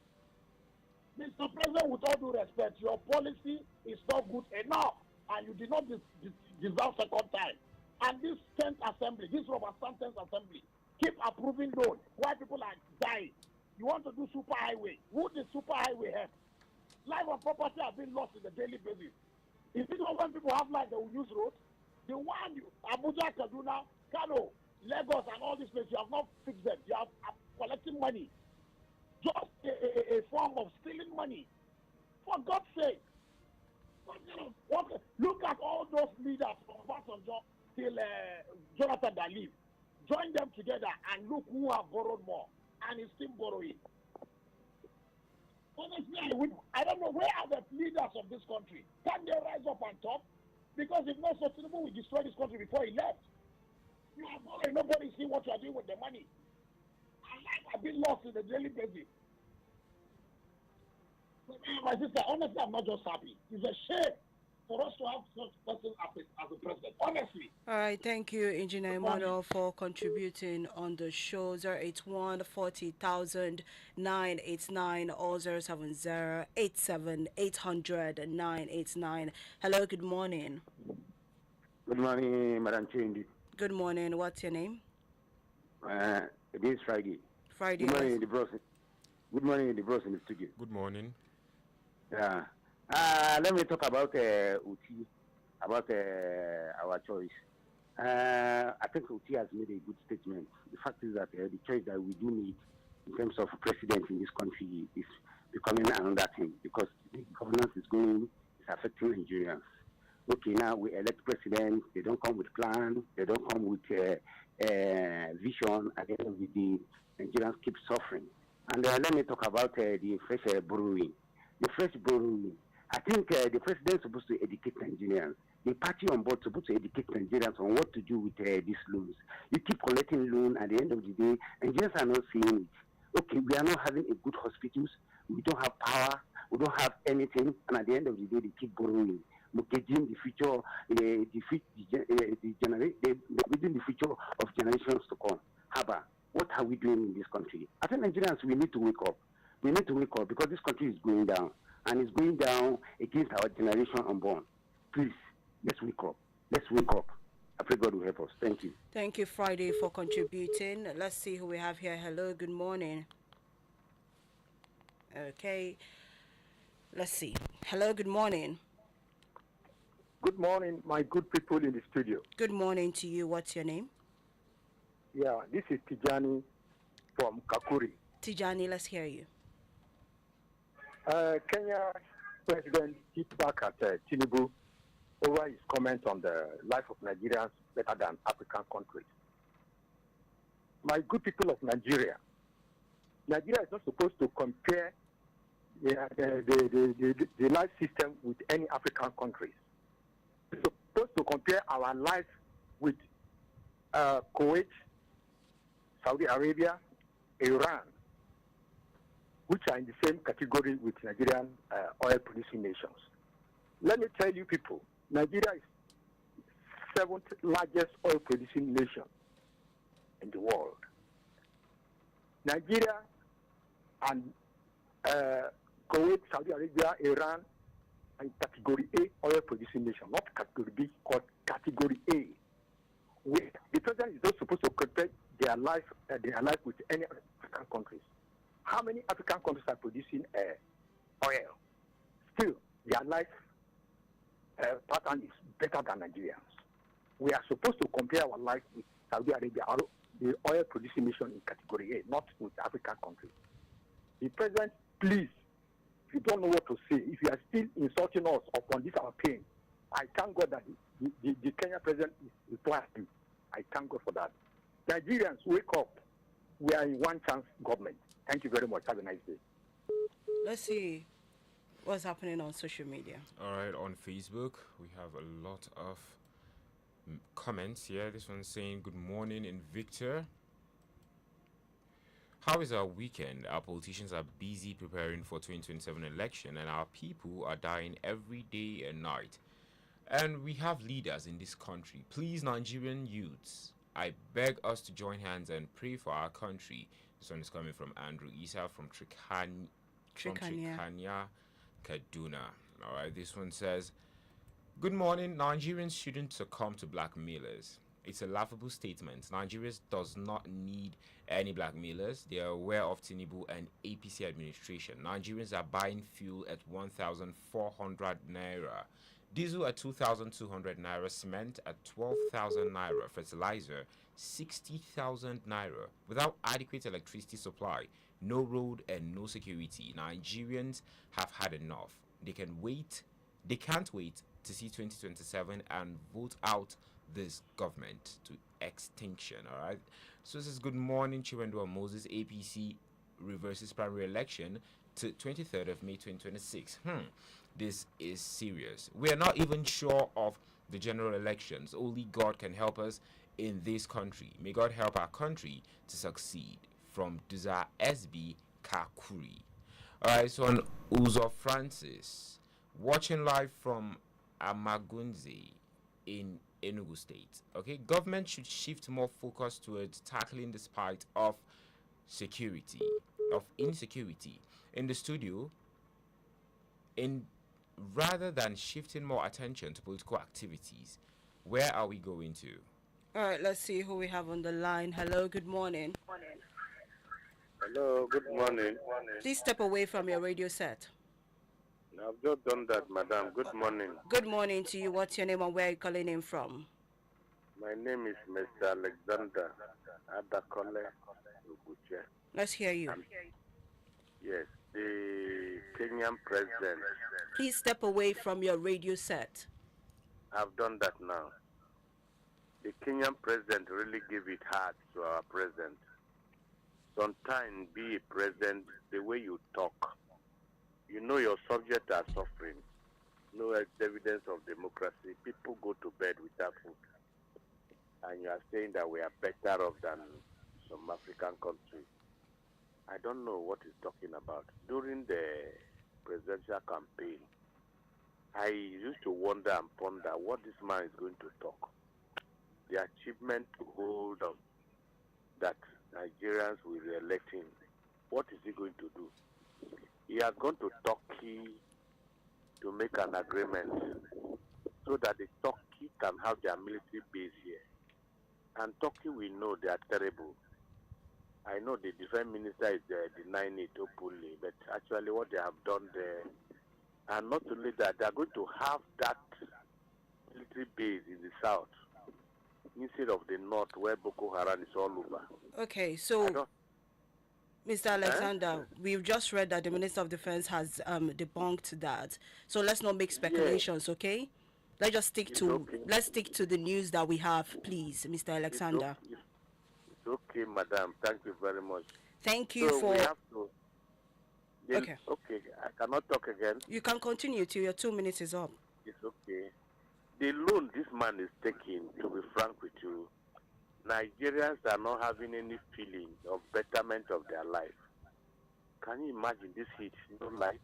Mr. President, with all due respect, your policy is not good enough. And you did not deserve second time. And this 10th assembly, this Robert 10th assembly, keep approving loans while people are dying. You want to do super highway. Who did super highway help? Life and property have been lost on a daily basis. Is it not when people have life, they will use roads? The one, Abuja, Kaduna, Kano, Lagos, and all these places, you have not fixed them. You are collecting money. Just a form of stealing money. For God's sake. Look at all those leaders from Obasanjo till Jonathan Dalit. Join them together and look who have borrowed more and is still borrowing. Honestly, I don't know where are the leaders of this country. Can they rise up and talk? Because if not so, Tinubu will destroy this country before he left. You are borrowing, nobody see what you are doing with the money. And life has been lost in the daily basis. My sister, honestly, I'm not just happy. It's a shame for us to have such person as a president. Honestly. All right, thank you, Engineer Emmanuel, for contributing on the show. 081 40,000 989 or 070 87 800 989. Hello, good morning. Good morning, Madam Chinwendu. Good morning. What's your name? It is Friday. Friday. Good morning, the bros. Good morning, the bros in the studio. Good morning. Yeah. Let me talk about Uti, about our choice. I think Uti has made a good statement. The fact is that the choice that we do need in terms of president in this country is becoming another thing, because the governance is affecting Nigerians. Okay, now we elect presidents, they don't come with plan, they don't come with vision. At the end of the day, Nigerians keep suffering. And let me talk about the fresh borrowing. The fresh borrowing, I think the president is supposed to educate Nigerians. The party on board is supposed to educate Nigerians on what to do with these loans. You keep collecting loan, at the end of the day, Nigerians are not seeing it. Okay, we are not having a good hospitals, we don't have power, we don't have anything, and at the end of the day, they keep borrowing. Within the future, within the future of generations to come. Haba, what are we doing in this country? I think Nigerians, we need to wake up. We need to wake up because this country is going down, and it's going down against our generation unborn. Please, let's wake up. Let's wake up. I pray God will help us. Thank you. Thank you, Friday, for contributing. Let's see who we have here. Hello, good morning. Okay. Let's see. Hello, good morning. Good morning, my good people in the studio. Good morning to you. What's your name? Yeah, this is Tijani from Kakuri. Tijani, let's hear you. Kenya President hit back at Tinubu over his comment on the life of Nigerians better than African countries. My good people of Nigeria, Nigeria is not supposed to compare the life system with any African countries. We're supposed to compare our life with Kuwait, Saudi Arabia, Iran, which are in the same category with Nigerian oil-producing nations. Let me tell you people, Nigeria is the 7th largest oil-producing nation in the world. Nigeria and Kuwait, Saudi Arabia, Iran and category A oil producing nation, not category B, called category A. The president is not supposed to compare their life with any African countries. How many African countries are producing oil? Still, their life pattern is better than Nigerians. We are supposed to compare our life with Saudi Arabia, the oil producing nation in category A, not with African countries. The president, please, if you don't know what to say, if you are still insulting us upon this our pain, I thank God that the Kenya president is replying to you. I thank God for that. Nigerians, wake up. We are in one chance government. Thank you very much. Have a nice day. Let's see what's happening on social media. All right, on Facebook, we have a lot of comments here. This one's saying, good morning, Invictor. How is our weekend? Our politicians are busy preparing for 2027 election, and our people are dying every day and night. And we have leaders in this country. Please, Nigerian youths, I beg us to join hands and pray for our country. This one is coming from Andrew Isa from Trikanya, Kaduna. All right, this one says, good morning. Nigerians shouldn't succumb to blackmailers. It's a laughable statement. Nigeria does not need any blackmailers. They are aware of Tinubu and APC administration. Nigerians are buying fuel at 1,400 naira, diesel at 2,200 naira, cement at 12,000 naira, fertilizer 60,000 naira, without adequate electricity supply, no road and no security. Nigerians have had enough. They can't wait to see 2027 and vote out this government to extinction. All right, so this is good morning, Chinwendu Moses. APC reverses primary election to 23rd of May 2026. This is serious. We are not even sure of the general elections. Only God can help us in this country. May God help our country to succeed. From Duza SB Kakuri. All right, so on Uzo Francis, watching live from Amagunze in Enugu State. Okay, government should shift more focus towards tackling the spite of insecurity in the studio, rather than shifting more attention to political activities. Where are we going to? All right, let's see who we have on the line. Hello, good morning. Hello, good morning. Please step away from your radio set. I've just done that, madam. Good morning. Good morning to you. What's your name and where are you calling in from? My name is Mr. Alexander Adakole Uguche. Let's hear you. Yes, the Kenyan president. Please step away from your radio set. I've done that now. The Kenyan president really gave it hard to our president. Sometimes be a president, the way you talk, you know your subjects are suffering. No evidence of democracy. People go to bed without food. And you are saying that we are better off than some African countries. I don't know what he's talking about. During the presidential campaign, I used to wonder and ponder what this man is going to talk. The achievement to hold on that Nigerians will re-elect him. What is he going to do? He has gone to Turkey to make an agreement so that the Turkey can have their military base here. And Turkey, we know they are terrible. I know the defense minister is denying it openly, but actually what they have done there, and not only that, they are going to have that military base in the south instead of the north where Boko Haram is all over. Okay, so Mr. Alexander, we've just read that the Minister of Defense has debunked that. So let's not make speculations, okay? Let's just stick to the news that we have, please, Mr. Alexander. It's okay, madam. Thank you very much. Thank you so for. We have to, okay. Okay, I cannot talk again. You can continue till your 2 minutes is up. It's okay. The loan this man is taking, to be frank with you, Nigerians are not having any feeling of betterment of their life. Can you imagine this heat? No light.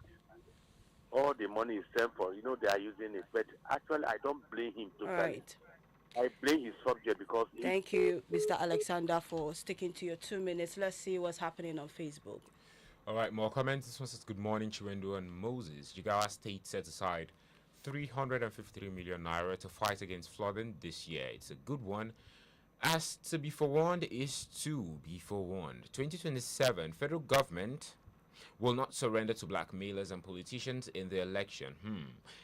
All the money is sent for, they are using it. But actually, I don't blame him totally. All right. I blame his subject because... Thank you, Mr. Alexander, for sticking to your 2 minutes. Let's see what's happening on Facebook. All right, more comments. This one says, good morning, Chinwendu and Moses. Jigawa State set aside 353 million naira to fight against flooding this year. It's a good one. As to be forewarned is to be forewarned. 2027, federal government will not surrender to blackmailers and politicians in the election.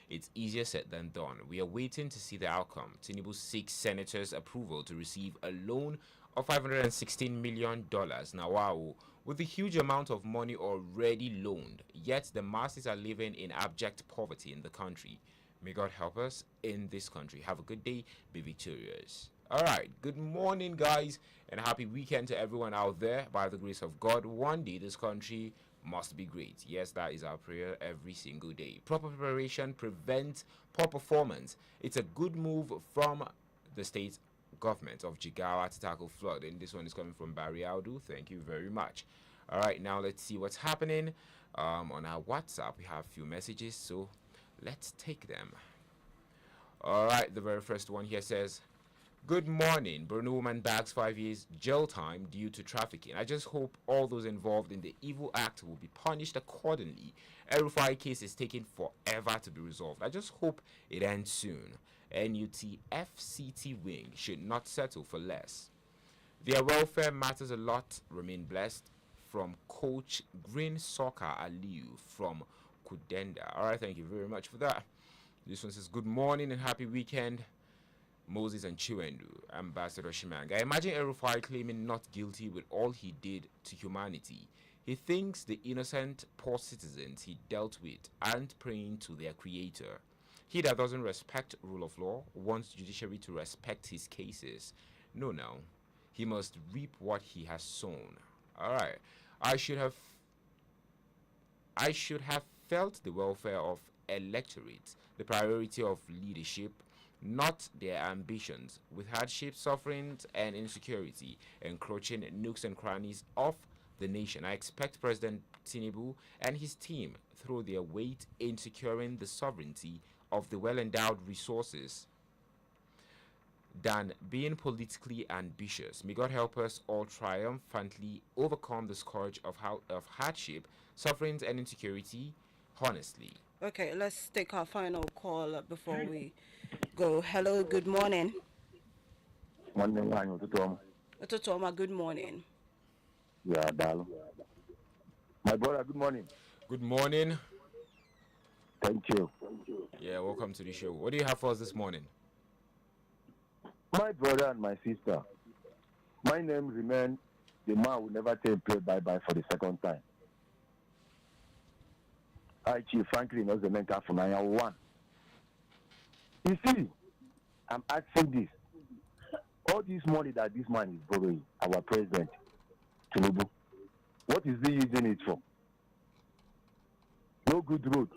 It's easier said than done. We are waiting to see the outcome. Tinubu seeks senators' approval to receive a loan of $516 million. Now, wow, with the huge amount of money already loaned, yet the masses are living in abject poverty in the country. May God help us in this country. Have a good day. Be victorious. All right. Good morning, guys, and a happy weekend to everyone out there. By the grace of God, one day this country must be great. Yes, that is our prayer every single day. Proper preparation prevents poor performance. It's a good move from the state government of Jigawa to tackle flood. And this one is coming from Barry Audu. Thank you very much. All right, now let's see what's happening. On our WhatsApp, we have a few messages, so let's take them. All right, the very first one here says, "Good morning. Brunei woman bags 5 years jail time due to trafficking. I just hope all those involved in the evil act will be punished accordingly. El-Rufai case is taking forever to be resolved. I just hope it ends soon. NUT FCT wing should not settle for less. Their welfare matters a lot. Remain blessed." From Coach Green Soccer Aliu from Kudenda. All right, thank you very much for that. This one says, "Good morning and happy weekend. Moses and Chinwendu, Ambassador Shimanga. I imagine El-Rufai claiming not guilty with all he did to humanity. He thinks the innocent, poor citizens he dealt with aren't praying to their creator. He that doesn't respect rule of law wants judiciary to respect his cases. No. He must reap what he has sown. All right. I should have felt the welfare of electorate, the priority of leadership, not their ambitions, with hardship, sufferings, and insecurity encroaching nooks and crannies of the nation. I expect President Tinubu and his team throw their weight in securing the sovereignty of the well-endowed resources than being politically ambitious. May God help us all triumphantly overcome the scourge of hardship, sufferings, and insecurity honestly." Okay, let's take our final call before we go. Hello, good morning. Ototoma, good morning. Yeah, darling. My brother, good morning. Good morning. Thank you. Yeah, welcome to the show. What do you have for us this morning? My brother and my sister, my name remains the man who never tell play bye-bye for the second time. I, Chief Franklin, knows the name for 901. You see, I'm asking this. All this money that this man is borrowing, our president, Tinubu, what is he using it for? No good road.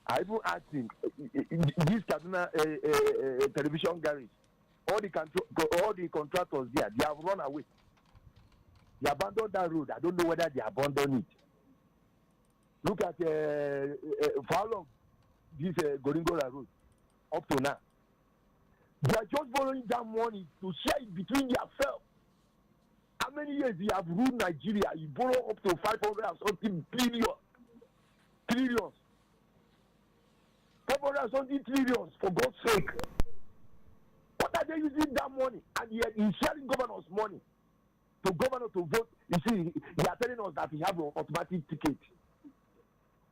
I even asked him, this Kaduna television garage, all the contractors there, they have run away. They abandoned that road. I don't know whether they abandoned it. Look at for how long this Goringola road up to now. They are just borrowing that money to share it between themselves. How many years you have ruled Nigeria? You borrow up to 500 and something billion. Trillions. 500 and something trillions, for God's sake. What are they using that money? And yet he's sharing governor's money to governor to vote. You see, they are telling us that he have an automatic ticket.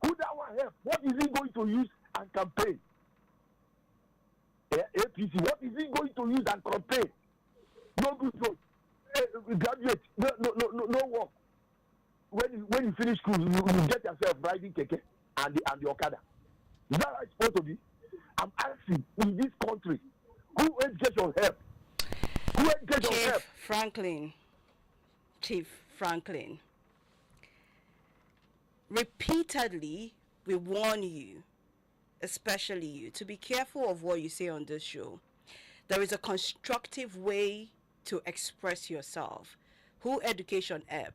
Who that one help? What is he going to use and campaign? APC, what is he going to use and campaign? No good road. Graduate, no work. When you finish school, you get yourself riding keke and the Okada. Is that how it's supposed to be? I'm asking, in this country, who education help? Who education help? Chief Franklin, repeatedly we warn you, especially you, to be careful of what you say on this show. There is a constructive way to express yourself. Who education help?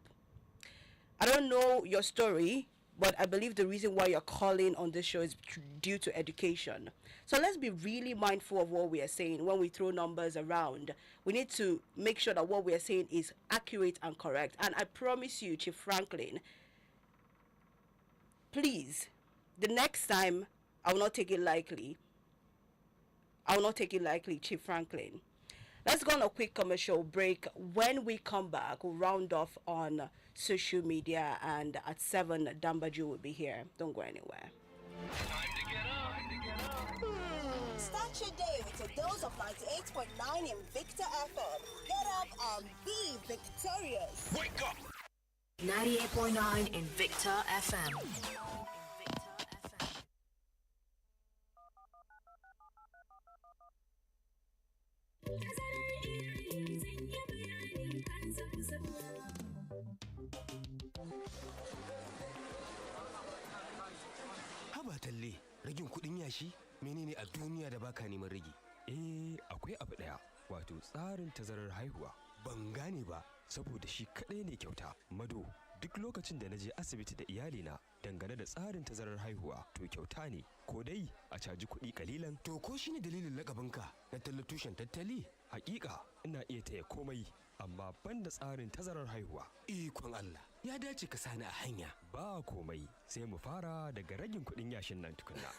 I don't know your story, but I believe the reason why you're calling on this show is due to education. So let's be really mindful of what we are saying when we throw numbers around. We need to make sure that what we are saying is accurate and correct. And I promise you, Chief Franklin, please, the next time I will not take it lightly. Chief Franklin. Let's go on a quick commercial break. When we come back, we'll round off on social media, and at 7, Dambaju will be here. Don't go anywhere. Start your day with a dose of 98.9 in Victor FM. Get up and be victorious. Wake up! 98.9 in Victor FM. Haba talle, ragin kudin yashi menene a duniya da baka neman ragi? Akwai abu daya, wato tsarin tazarar haihuwa. Ban gane ba, saboda shi kadai ne kyauta. Mado, duk lokacin da naje asibiti da iyalina dangane da tsarin tazarar haihuwa, to kyauta ne, ko dai a caji kuɗi kalilan. To ko shine dalilin lakabinka na tallatushen tattali? Hakika ina iya taya komai, amma banda tsarin tazarar haihuwa. Ikon Allah, ya dace ka sani a hanya. Ba komai, sai mu fara daga ragin kuɗin yashin nan tukunna.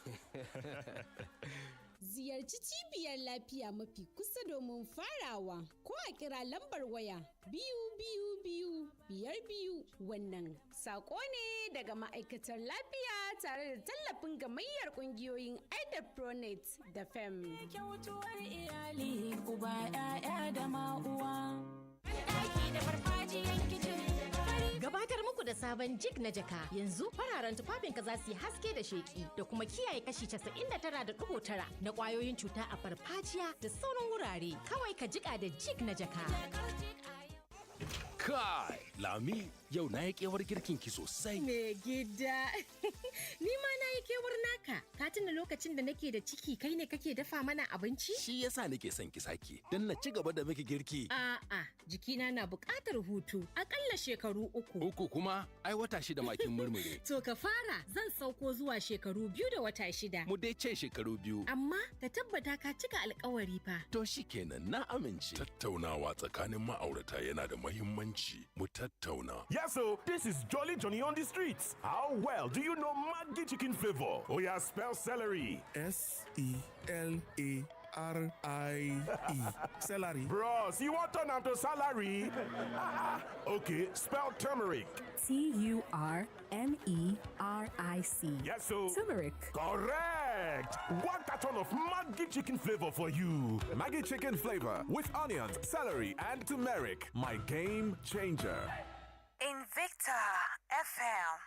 Ziyarci cibiyar lafiya mafi kusa domin farawa, ko a kira lambar waya 222 wannan sako ne daga ma'aikatar lafiya tare da tallafin gamayyar kungiyoyin Aida Pronet da FEM. Kyautuwar iyali, uba, 'ya'ya da ma'uwa. Ɗaki da farfajiyar kicin. Gabatar muku da sabon jig na jaka, yanzu fararen tufafinka za su yi haske da sheki da kuma kiyaye kashi 99.9 na kwayoyin cuta a farfajiya da sauran wurare. Kawai ka jika da jig na jaka. Kai, Lami, yau na yi kewar girkin ki sosai. Me gida, ni ma na yi kewar naka. Ka tuna lokacin da nake da ciki kai ne kake dafa mana abinci? Shi yasa nake son ki sake, don na ci gaba da miki girki. A'a, jikina na buƙatar hutu, akalla shekaru 3. 3 kuma, ai wata 6 makin murmure. To ka fara, zan sauko zuwa shekaru 2 da wata 6. Mu dai ce shekaru 2. Amma ka tabbata ka cika alƙawari fa. To shikenan, na amince. Tattaunawa tsakanin ma'aurata yana da muhimmanci. Mu tattauna. Yes, so this is Jolly Johnny on the streets. How well do you know Maggi chicken flavor? Oh yeah, spell celery. SELARIE. Celery. Bros, you want turn to salary? Okay, spell turmeric. TURMERIC. Yes, so turmeric. Correct. One carton of Maggi chicken flavor for you. Maggi chicken flavor with onions, celery, and turmeric. My game changer. Invicta FM.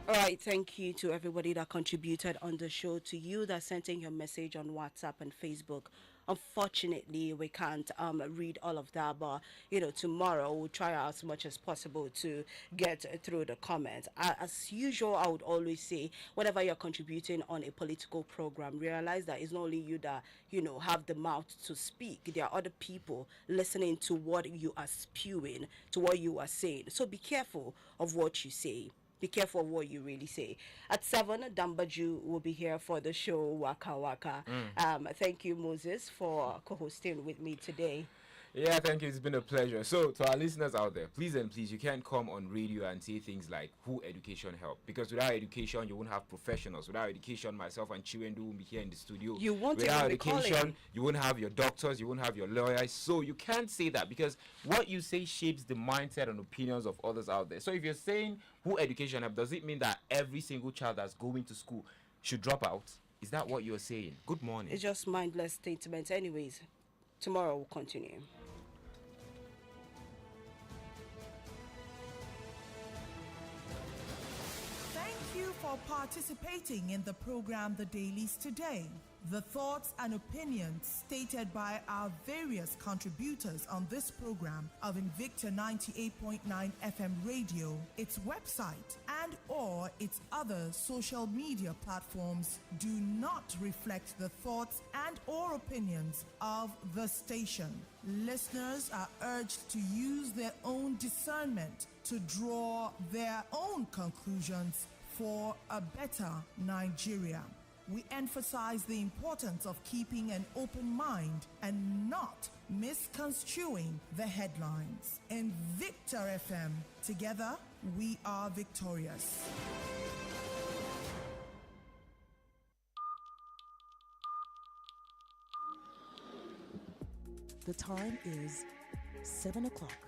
All right, thank you to everybody that contributed on the show, to you that sent in your message on WhatsApp and Facebook. Unfortunately, we can't read all of that, but tomorrow we'll try as much as possible to get through the comments. As usual, I would always say, whenever you're contributing on a political program, realize that it's not only you that have the mouth to speak. There are other people listening to what you are spewing, to what you are saying. So be careful of what you say. Be careful of what you really say. At 7, Dambaju will be here for the show Waka Waka. Thank you, Moses, for co-hosting with me today. Yeah, thank you. It's been a pleasure. So, to our listeners out there, please and please, you can't come on radio and say things like, who education help? Because without education, you won't have professionals. Without education, myself and Chinwendu will be here in the studio. You won't Without education, you won't have your doctors, you won't have your lawyers. So, you can't say that, because what you say shapes the mindset and opinions of others out there. So, if you're saying who education help, does it mean that every single child that's going to school should drop out? Is that what you're saying? Good morning. It's just mindless statements. Anyways, tomorrow we'll continue. For participating in the program The Dailies today. The thoughts and opinions stated by our various contributors on this program of Invicta 98.9 FM radio, its website, and or its other social media platforms do not reflect the thoughts and or opinions of the station. Listeners are urged to use their own discernment to draw their own conclusions for a better Nigeria. We emphasize the importance of keeping an open mind and not misconstruing the headlines. In Victor FM, together we are victorious. The time is 7 o'clock.